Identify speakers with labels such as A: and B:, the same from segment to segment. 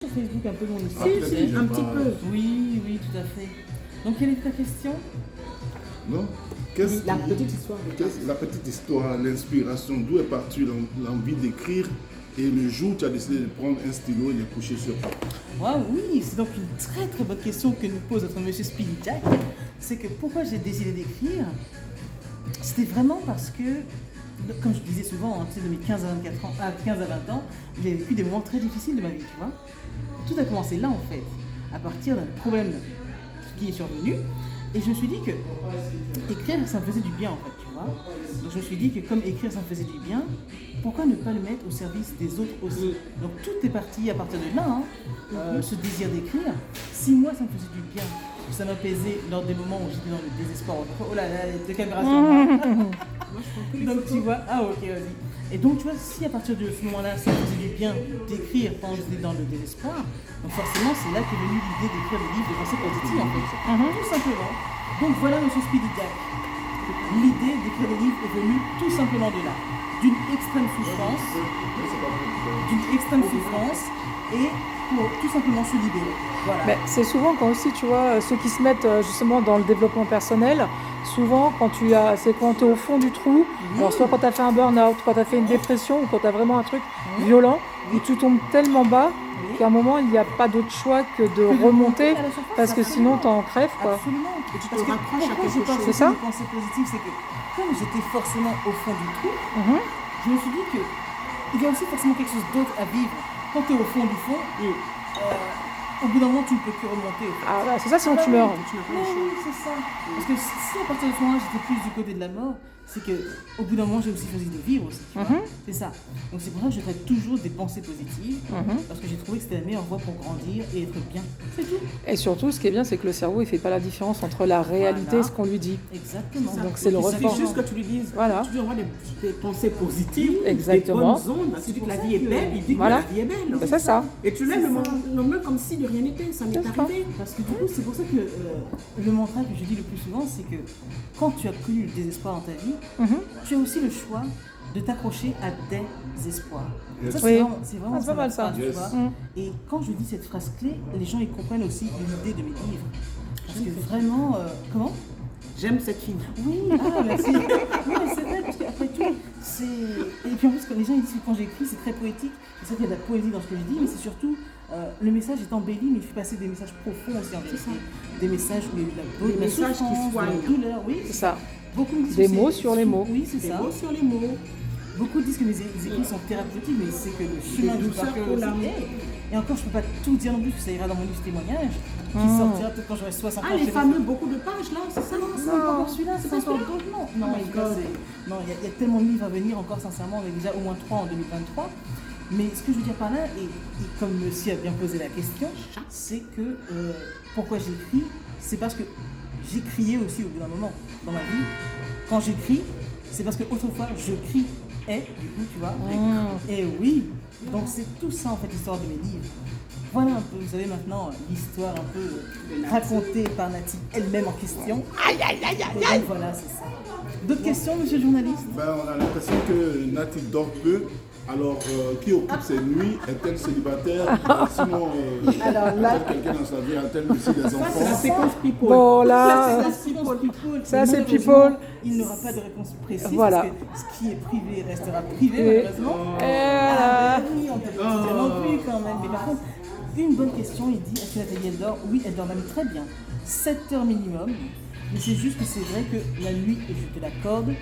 A: Sur Facebook un peu mon histoire.
B: Si, un petit peu.
A: Oui, oui, tout à fait. Donc, quelle est ta question?
C: Non.
B: La petite histoire.
C: La petite histoire, l'inspiration, d'où est partie l'envie d'écrire et le jour où tu as décidé de prendre un stylo et de coucher sur toi?
A: Oui, c'est donc une très très bonne question que nous pose notre monsieur Speedy Jack. C'est que pourquoi j'ai décidé d'écrire? C'était vraiment parce que, comme je disais souvent, tu sais, de mes 15 à 20 ans, j'ai vécu des moments très difficiles de ma vie, tu vois. Tout a commencé là en fait, à partir d'un problème qui est survenu. Et je me suis dit que écrire, ça me faisait du bien en fait, tu vois. Donc je me suis dit que comme écrire, ça me faisait du bien, pourquoi ne pas le mettre au service des autres aussi? Donc tout est parti à partir de là, ce désir d'écrire. Si moi, ça me faisait du bien, ça m'apaisait lors des moments où j'étais dans le désespoir. Oh là là, les caméras sur moi. Donc tu vois, ok, vas-y. Et donc tu vois, si à partir de ce moment-là, ça me faisait du bien d'écrire quand j'étais dans le désespoir, donc forcément c'est là qu'est venue l'idée d'écrire des livres de pensée positive en fait. Tout simplement. Donc voilà monsieur Speedy Jack. L'idée d'écrire des livres est venue tout simplement de là. D'une extrême souffrance. Et pour tout simplement se libérer. Voilà.
D: Mais c'est souvent quand aussi, tu vois, ceux qui se mettent justement dans le développement personnel, souvent c'est quand tu es au fond du trou, alors soit quand tu as fait un burn-out, quand tu as fait une dépression ou quand tu as vraiment un truc violent, où tu tombes tellement bas qu'à un moment, il n'y a pas d'autre choix que de remonter parce que sinon tu en crèves, quoi.
A: Absolument.
B: Et tu te
A: Parce que
B: raccroches à
A: pourquoi
B: quelque
A: je parle
B: chose.
D: C'est ça
A: de pensée positive, c'est que comme j'étais forcément au fond du trou, je me suis dit qu'il y a aussi forcément quelque chose d'autre à vivre. Quand tu es au fond du fond, au bout d'un moment, tu ne peux que remonter. En fait.
D: Ah, bah, c'est ça, sinon tu meurs.
A: Oui, c'est ça. Parce que si à partir de ce moment-là, j'étais plus du côté de la mort, c'est qu'au bout d'un moment, j'ai aussi choisi de vivre aussi. Tu vois. C'est ça. Donc c'est pour ça que je ferai toujours des pensées positives, parce que j'ai trouvé que c'était la meilleure voie pour grandir et être bien. C'est tout.
D: Et surtout, ce qui est bien, c'est que le cerveau, il fait pas la différence entre la réalité et ce qu'on lui dit.
A: Exactement.
D: Donc c'est le
B: Il
D: report.
B: suffit juste que tu lui dises,
D: Voilà.
B: tu lui envoies des pensées positives,
D: Exactement.
B: des bonnes ondes. Tu dis que la vie est belle, il dit
D: Voilà.
B: que la vie est belle.
D: Ben, c'est ça.
B: Et tu lèves le main comme si de rien n'était, ça m'est
D: C'est ça.
B: arrivé.
A: Parce que du coup, c'est pour ça que le mantra que je dis le plus souvent, c'est que quand tu as connu le désespoir dans ta vie, tu as aussi le choix de t'accrocher à des espoirs.
C: Yes.
A: Ça,
D: Oui.
A: c'est vraiment
D: Ah, c'est pas mal, ça.
A: phrase, tu
C: Yes.
A: vois. Et quand je dis cette phrase clé, les gens ils comprennent aussi l'idée de mes livres. Parce que vraiment, comment?
B: J'aime cette fille.
A: Oui, merci. Oui, mais c'est vrai, parce qu'après tout, c'est. Et puis en plus, quand les gens ils disent que quand j'écris, c'est très poétique. C'est vrai qu'il y a de la poésie dans ce que je dis, mais c'est surtout. Le message est embelli, mais il fait passer des messages profonds aussi en vérité. Des messages où il y a eu de la beauté,
B: Des messages qui
A: de la
B: soignent.
A: douleur, oui.
D: C'est ça.
A: Beaucoup me disent
D: Des
A: que
D: mots
A: c'est-
D: sur les mots.
A: Oui, c'est
B: Des
A: ça.
B: mots sur les mots.
A: Beaucoup disent que mes écrits sont thérapeutiques, mais c'est que le chemin du
B: douceur
A: parcours
B: pour
A: aussi
B: l'âme.
A: est. Et encore, je ne peux pas tout dire non plus, parce que ça ira dans mon livre témoignage, qui sortira peut-être quand j'aurai 60 ans.
B: Ah, les
A: chez
B: fameux beaucoup de pages là, c'est ça?
A: c'est pas encore celui-là, c'est pas encore
B: celui-là.
A: d'autres, non. Non,
B: Oh my
A: en tout cas,
B: God.
A: non, il y a tellement de livres à venir encore, sincèrement, on est déjà au moins 3 en 2023. Mais ce que je veux dire par là, et comme monsieur a bien posé la question, c'est que pourquoi j'écris, c'est parce que j'ai crié aussi au bout d'un moment dans ma vie. Quand j'écris, c'est parce que autrefois je criais, du coup, tu vois. Et oui, donc c'est tout ça en fait l'histoire de mes livres. Voilà un peu, vous savez maintenant l'histoire un peu racontée par Nati elle-même en question. Aïe aïe aïe aïe aïe. Voilà, c'est ça. D'autres questions, monsieur le journaliste?
C: On a l'impression que Nati dort peu. Alors, qui occupe ses nuits? Est-elle célibataire? Sinon,
D: Alors là-
C: a-t-elle quelqu'un dans sa vie? A-t-elle aussi des
B: Ça, c'est la
C: enfants?
B: séquence people.
D: Bon,
A: Ça,
D: là,
A: c'est la séquence people.
D: Ça, c'est
A: Malheureusement,
D: people.
A: Il n'aura pas de réponse précise.
D: Voilà.
A: Parce que ce qui est privé restera privé,
D: Et-
A: malheureusement.
D: voilà.
A: Ah, ben oui, on ne peut pas dire non plus quand même. Mais par contre, une bonne question, il dit est-ce que Nathalie elle dort? Oui, elle dort même très bien. 7 heures minimum. Mais c'est juste que c'est vrai que la nuit, et je te l'accorde,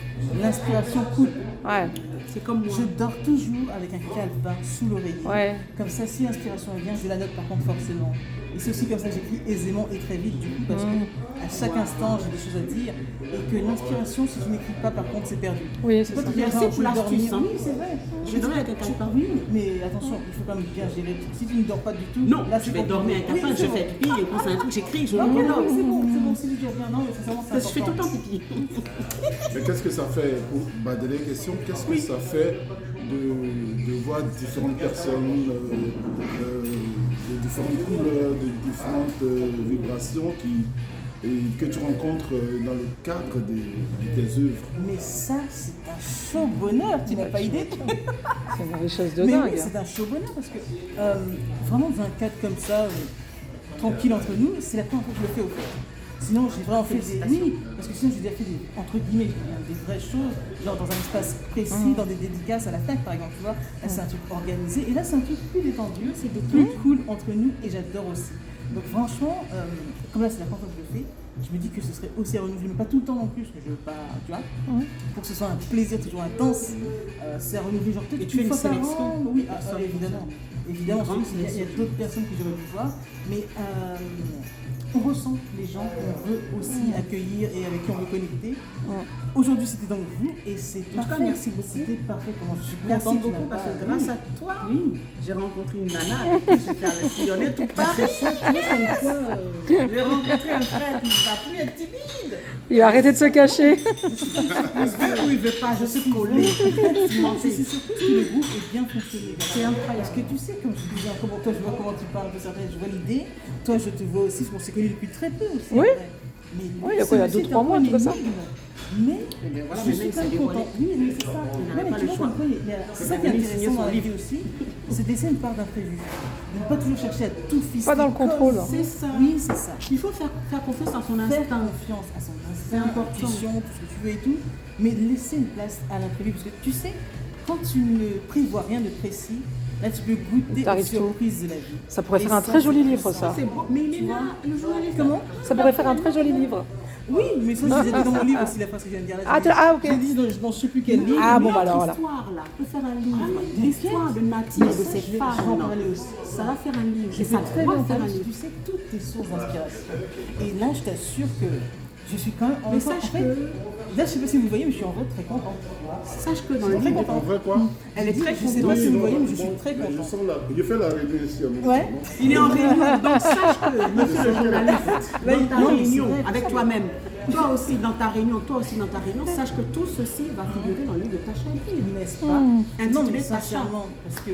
A: l'inspiration coupe.
D: ouais.
B: C'est comme moi.
A: Je dors toujours avec un calepin sous l'oreiller.
D: Ouais.
A: Comme ça, si l'inspiration vient, je la note par contre forcément. Et c'est aussi comme ça que j'écris aisément et très vite du coup, parce que à chaque instant, j'ai des choses à dire. Et que l'inspiration, si je n'écris pas, par contre, c'est perdu.
D: Oui, c'est
A: Pas
D: ça.
A: tout bien,
B: Merci
A: genre,
B: pour
A: je vais
B: l'astuce,
A: dormir.
B: hein.
A: Oui, c'est vrai.
B: Je vais dormir avec un calepin.
A: Oui, mais attention, il faut quand même bien gérer. Si tu ne dors pas du tout,
B: Non,
A: là,
B: je
A: c'est
B: vais dormir avec un
A: compliqué.
B: calepin,
A: Oui,
B: je
A: c'est
B: fais
A: bon.
B: pipi, et quand c'est un truc, j'écris, je
A: Ok,
B: me
A: non,
B: relance.
A: c'est bon, si tu dors bien, non, mais sincèrement, c'est
B: Je fais tout le
A: important.
B: temps pipi.
C: Mais qu'est-ce que ça fait, dernière question, qu'est-ce que ça fait de voir différentes personnes, de différentes couleurs, de différentes vibrations et que tu rencontres dans le cadre de tes œuvres.
A: Mais ça, c'est un chaud bonheur, tu n'as pas idée.
D: C'est une richesse de
A: Mais
D: dingue.
A: oui, c'est un chaud bonheur parce que vraiment dans un cadre comme ça, tranquille entre nous, c'est la première fois que je le fais au fait. Sinon, j'ai vraiment fait des... Oui, parce que sinon, j'ai déjà fait des, entre guillemets, des vraies choses, genre dans un espace précis, dans des dédicaces à la FNAC par exemple, tu vois. Là, c'est un truc organisé et là, c'est un truc plus détendu, c'est plus cool entre nous et j'adore aussi. Donc franchement, comme là, c'est la première fois que je le fais, je me dis que ce serait aussi à renouveler, mais pas tout le temps non plus, parce que je veux pas, tu vois, pour que ce soit un plaisir toujours intense, c'est à renouveler genre peut-être
B: Et tu fais une
A: fois par
B: sélection.
A: an. Oui, évidemment. Évidemment, il y a d'autres personnes que j'aurais pu voir, mais on ressent les gens qu'on veut aussi accueillir et avec qui on veut connecter. Aujourd'hui, c'était donc vous et c'est
B: En tout cas,
A: parfait.
B: merci beaucoup.
A: C'était parfait. Comment je suis
B: Merci
A: contente, tu
B: beaucoup
A: n'as
B: parce
A: pas-
B: que grâce à toi,
A: Oui.
B: j'ai rencontré une nana avec qui j'ai fait le sillonner tout Paris. J'ai rencontré un frère qui ne va plus être timide.
D: Il a arrêté de se cacher.
B: Il veut ou il veut pas, je suis collée.
A: C'est surtout que le groupe est bien fonctionné.
B: C'est incroyable.
A: Parce que tu sais, comme je disais, comment toi, je vois comment tu parles de certaines, je vois l'idée. Toi, je te vois aussi, on s'est connus depuis très peu aussi.
D: Oui.
A: après. Mais
D: Oui, il y a quoi, il y a
A: c'est
D: 2-3 mois,
A: un
D: tout
A: peu
D: ça.
A: une énigme. Mais
B: voilà,
A: je
B: maintenant,
A: suis
B: il
A: pas
B: s'est dévoilé.
A: contente. Oui, mais c'est ça.
B: Il
A: Ouais,
B: n'avait
A: mais
B: pas
A: tu
B: le
A: vois,
B: choix.
A: comme quoi, c'est ça qui est
B: Il a signé
A: intéressant
B: son
A: dans la
B: livre.
A: vie aussi. C'est de laisser une part d'imprévu. De ne pas toujours chercher à tout fister.
D: Pas dans le contrôle.
B: C'est ça.
A: Oui, c'est ça.
B: Il faut faire confiance à son
A: Faire
B: instinct.
A: confiance à son
B: C'est
A: instinct,
B: important.
A: intuition, tout ce que tu veux et tout, mais laisser une place à l'imprévu. Parce que tu sais, quand tu ne prévois rien de précis, là tu peux goûter aux
D: T'arrives tout.
A: surprises de la vie.
D: Ça pourrait
A: Et
D: faire un
A: ça,
D: très joli
A: c'est
D: livre,
A: puissant.
D: ça.
B: C'est beau. Mais il est là, le journaliste.
A: Comment
D: Ça pourrait faire un très joli livre.
A: Oui, mais ça, j'ai dit dans mon livre aussi, la phrase que je viens de dire là.
D: Ok.
A: J'ai dit dans je ne sais plus quel livre.
D: Ah bon,
B: Une
D: bah
B: autre
D: alors voilà.
B: histoire là, peut faire un livre. L'histoire de Nati et de ses
A: Je vais en
B: femmes.
A: parler aussi.
B: Ça va faire un livre.
A: Je
B: Et ça
A: fais très
B: doit
A: bien
B: faire un
A: parce que
B: livre.
A: tu sais toutes tes sources d'inspiration. Et là, je t'assure que je suis quand même en
B: Mais
A: fait,
B: sache
A: en fait, là, je sais pas si vous voyez, mais je suis en vrai très contente. tu vois.
B: Sache que dans le
A: Très
B: livre,
C: En vrai, quoi?
B: elle est très
A: Je sais
B: contente.
A: pas si vous
C: non,
A: voyez, mais je
C: bon,
A: suis très
C: je
A: contente.
C: sens je fais la réunion ici à mon
A: Ouais.
B: Il est en réunion. Donc sache que, monsieur le journaliste, dans ta
A: non, mais c'est
B: réunion
A: vrai.
B: avec toi-même, toi aussi dans ta réunion, sache que tout ceci va figurer dans le livre de ta chaîne.
A: N'est-ce pas Non,
B: Intitulé
A: mais
B: Tacha.
A: sincèrement, parce que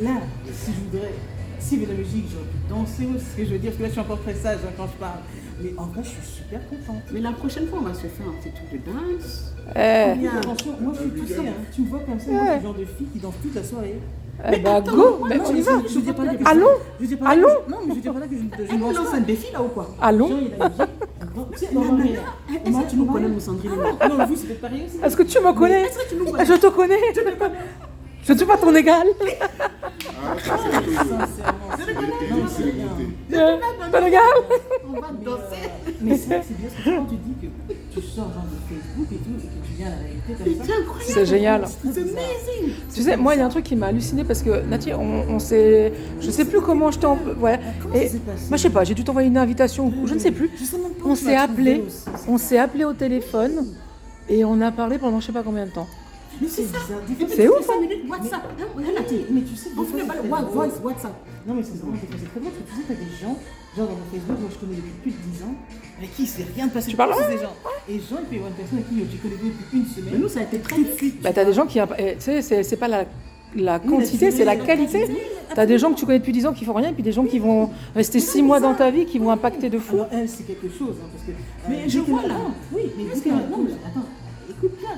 A: là, si je voudrais, s'il y avait de la musique, j'aurais pu danser aussi, ce que je veux dire, parce que là, je suis encore très sage quand je parle. Mais en vrai, je suis super contente.
B: Mais la prochaine fois, on va se faire un petit truc de danse.
D: Eh,
B: Bien.
A: Attention, moi, je suis tu sais, hein, tu me vois comme ça, moi, je suis le genre de fille qui danse toute la soirée.
D: bah go, bah, on y va.
A: Je veux dire pas là que
D: Allons.
A: je veux dire pas là que
D: Allons.
A: non, mais je veux dire pas là que je ne
B: Elle
A: mange
B: nous lance
A: pas.
B: un défi là ou quoi?
D: Allons.
A: Genre, il a une musique, tu sais, dans l'oreille, là.
B: Est-ce que tu nous connais, Moussandrine?
A: Non, vous, c'est peut-être pareil aussi.
D: Est-ce que tu me connais
B: Est-ce que tu nous connais?
D: Je te connais. Je ne suis pas ton égal.
C: Ah, ça, c'est quelque chose.
A: Sincèrement, c'est non, c'est bien.
D: Ton égal.
B: On va danser.
A: Mais c'est vrai que c'est bien parce que quand tu dis que tu sors genre de Facebook et tout, et que tu viens à la réalité comme ça.
B: C'est incroyable.
D: C'est génial.
B: C'est amazing.
D: Tu sais, moi, il y a un truc qui m'a halluciné parce que Nati, on s'est. Je sais plus comment je t'en. Ouais.
A: Comment
D: Et
A: ça s'est passé
D: moi, je sais pas, j'ai dû t'envoyer une invitation ou je ne sais plus.
A: Je sais même pas
D: On
A: où tu
D: s'est
A: m'as
D: appelé.
A: trouvé aussi, c'est
D: On
A: ça.
D: s'est appelé au téléphone et on a parlé pendant je sais pas combien de temps.
A: Mais c'est bizarre. Des fois,
D: C'est ouf,
B: 5 minutes, WhatsApp.
A: Mais tu sais,
B: On
A: des
B: fait
A: fois,
B: le
A: c'est
B: bal-
A: très
B: voice,
A: drôle.
B: WhatsApp.
A: Non, mais c'est vraiment des fois, c'est très drôle parce que tu sais, t'as des gens, genre dans mon Facebook, moi je connais depuis plus de 10 ans, avec qui il s'est rien passé.
D: Tu parles
A: tous ces gens. Et genre, il peut y avoir une personne avec qui tu connais depuis une semaine.
B: Mais nous, ça a été très vite.
D: Bah, t'as des gens qui. Tu sais, c'est pas la quantité, c'est la qualité. T'as des gens que tu connais depuis 10 ans qui font rien, et puis des gens qui vont rester 6 mois dans ta vie, qui vont impacter de fou.
A: Alors, elle, c'est quelque chose, hein, parce que.
B: Mais
A: dès
B: je
A: qu'elle
B: vois,
A: m'a-
B: là.
A: Oui, mais
B: Qu'est-ce
A: dès qu'elle m'a.
B: qu'elle
A: Non, mais attends, écoute bien.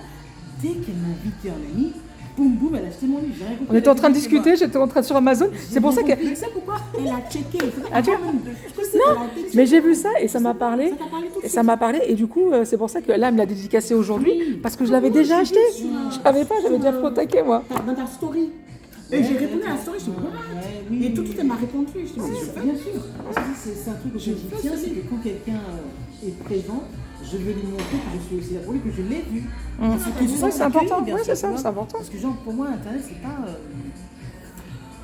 A: Dès qu'elle m'a invité en ami, boum boum, elle a acheté mon livre. J'ai rien compris.
D: On était en train de
A: Elle a dit,
D: discuter, j'étais en train sur Amazon. C'est pour ça que.
B: Tu sais pourquoi? Elle a checké.
D: Ah, tu vois Mais j'ai vu ça et ça m'a parlé. Et ça m'a parlé et du coup, c'est pour ça que là, elle me l'a dédicacé aujourd'hui parce que je l'avais déjà acheté. Je savais pas, j'avais déjà protaqué moi.
B: Dans ta story. Et j'ai répondu à la story, je dis, what?
A: oui,
B: Et tout de suite, elle m'a répondu. Je dis, mais je fais.
A: Bien sûr. Parce que c'est un truc que je tiens, c'est que quand quelqu'un est présent, je veux lui montrer que je suis aussi là pour lui, que je l'ai vu. Parce que
D: C'est ça, c'est important. Ouais, c'est ça, c'est important.
A: Parce que genre, pour moi, Internet, c'est pas...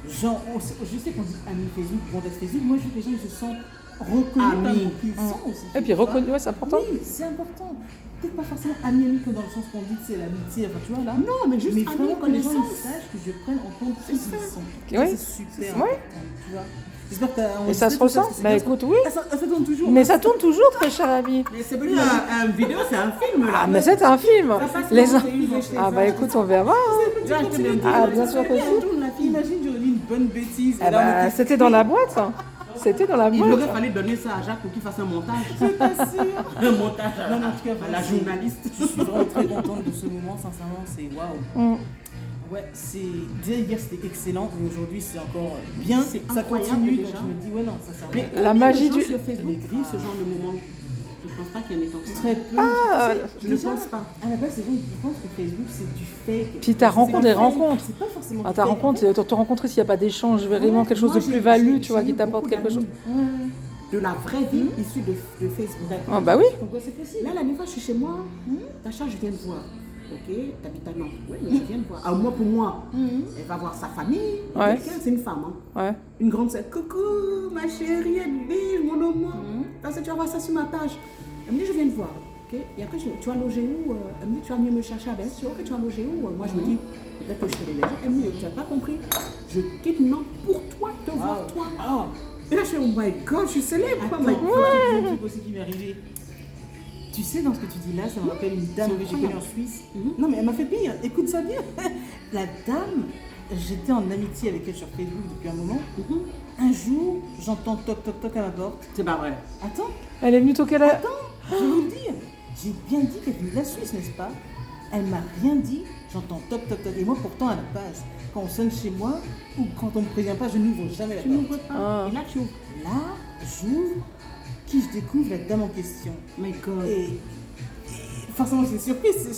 A: genre, je sais qu'on dit amis Facebook, contexte Facebook, moi je veux que les gens ils se sentent reconnus
B: Amis.
A: comme qu'ils sont aussi.
D: Et puis
A: tu vois.
D: reconnu, ouais, c'est important.
A: Oui, c'est important. Peut-être pas forcément ami comme dans le sens qu'on dit que c'est l'amitié, enfin tu vois là.
B: Non, mais juste
A: Mais
B: amis,
A: vraiment que les gens ils
B: connaissance.
A: sachent que je prenne en compte qui ils
B: ça.
A: sont.
D: Ouais.
A: Ça, c'est super
D: Ouais.
A: important, tu vois. J'espère que t'as
D: Et ça se ressent. Bah écoute, oui.
A: Ça tourne toujours.
D: Mais ça tourne toujours, très cher ami.
B: Mais c'est plus un vidéo, c'est un film là.
D: Ah, mais c'est un film.
B: passe
D: Les
B: comment
D: uns-
B: c'est une chez
D: Ah, bah écoute, on verra. hein.
B: Tu vas acheter le
D: Ah, bien sûr que si.
B: tourne la fille.
A: Imagine, j'aurais dit une bonne bêtise.
D: Ah,
A: alors, on
D: bah,
A: était-
D: c'était dans la boîte. C'était dans la
B: Il
D: boîte.
B: aurait fallu donner ça à Jacques pour qu'il fasse un montage.
A: Je t'assure.
B: Un montage
A: Non, mais en tout cas,
B: à la
A: vraiment,
B: journaliste.
A: Je suis vraiment très contente de ce moment, sincèrement, c'est waouh.
D: Mm.
A: Ouais, déjà hier c'était excellent, mais aujourd'hui c'est encore bien.
B: C'est
A: Ça
B: incroyable,
A: continue, donc
B: déjà.
A: je me dis, ouais, non, ça sert à
B: Mais
A: rien.
D: La magie du-
B: sur Facebook écrivent ce genre de moment. Je pense pas qu'il y en ait tant que ça.
A: Très peu.
D: Ah,
B: Je ne pense pas.
A: À la base, les gens ils pensent que Facebook c'est du fake.
D: Puis ta
A: C'est
D: rencontre,
A: pas
D: des
A: fake,
D: rencontres.
A: C'est pas forcément
D: Ah,
A: du
D: ta
A: fake.
D: rencontre, te rencontrer s'il n'y a pas d'échange, vraiment
B: Ouais,
D: quelque chose
B: moi,
D: de
B: j'ai-
D: plus-value, tu vois,
B: j'ai
D: qui
B: eu
D: t'apporte
B: beaucoup
D: quelque chose.
B: d'amis
A: Ouais.
B: De la vraie vie issue de Facebook.
D: Ah bah oui.
A: Comme quoi c'est possible.
B: Là, la dernière fois, je suis chez moi. Tacha, je viens te voir. Ok, t'habites à Nantes. Oui, mais je viens te voir. Ah, moi, pour moi, elle va voir sa famille.
D: Ouais.
B: Quelqu'un, c'est une femme. Hein.
D: Ouais.
B: Une grande sœur. Coucou, ma chérie, Edwige, mon homme. Parce que tu vas voir ça sur ma page. Elle me dit, je viens te voir. Ok. Et après, tu vas loger où? Elle me dit, tu vas venir me chercher à Bess. Je dis, ok, tu vas loger où? Moi, je me dis, peut-être que je fais les léger. Elle me dit, tu n'as pas compris. Je quitte Nantes pour toi, te voir, toi. Et là, je suis, oh my god, je suis célèbre. Oh my
A: Attends,
B: god.
A: un truc aussi qui m'est arrivé. Tu sais, dans ce que tu dis là, ça me rappelle une dame que j'ai connue en Suisse. Non, mais elle m'a fait pire. Écoute ça bien. La dame, j'étais en amitié avec elle sur Facebook depuis un moment. Un jour, j'entends toc toc toc à ma porte.
B: C'est pas vrai.
A: Attends,
D: Elle est venue toquer la...
A: je vais vous le dire. J'ai bien dit qu'elle venait de la Suisse, n'est-ce pas? Elle m'a rien dit. J'entends toc toc toc. Et moi, pourtant, à la base, quand on sonne chez moi ou quand on me prévient pas, je n'ouvre jamais la
B: Tu
A: porte.
B: n'ouvres pas.
D: Ah.
B: Et là, tu ouvres.
A: Là, j'ouvre. Qui je découvre? La dame en question.
B: My god.
A: Et forcément, c'est surprise.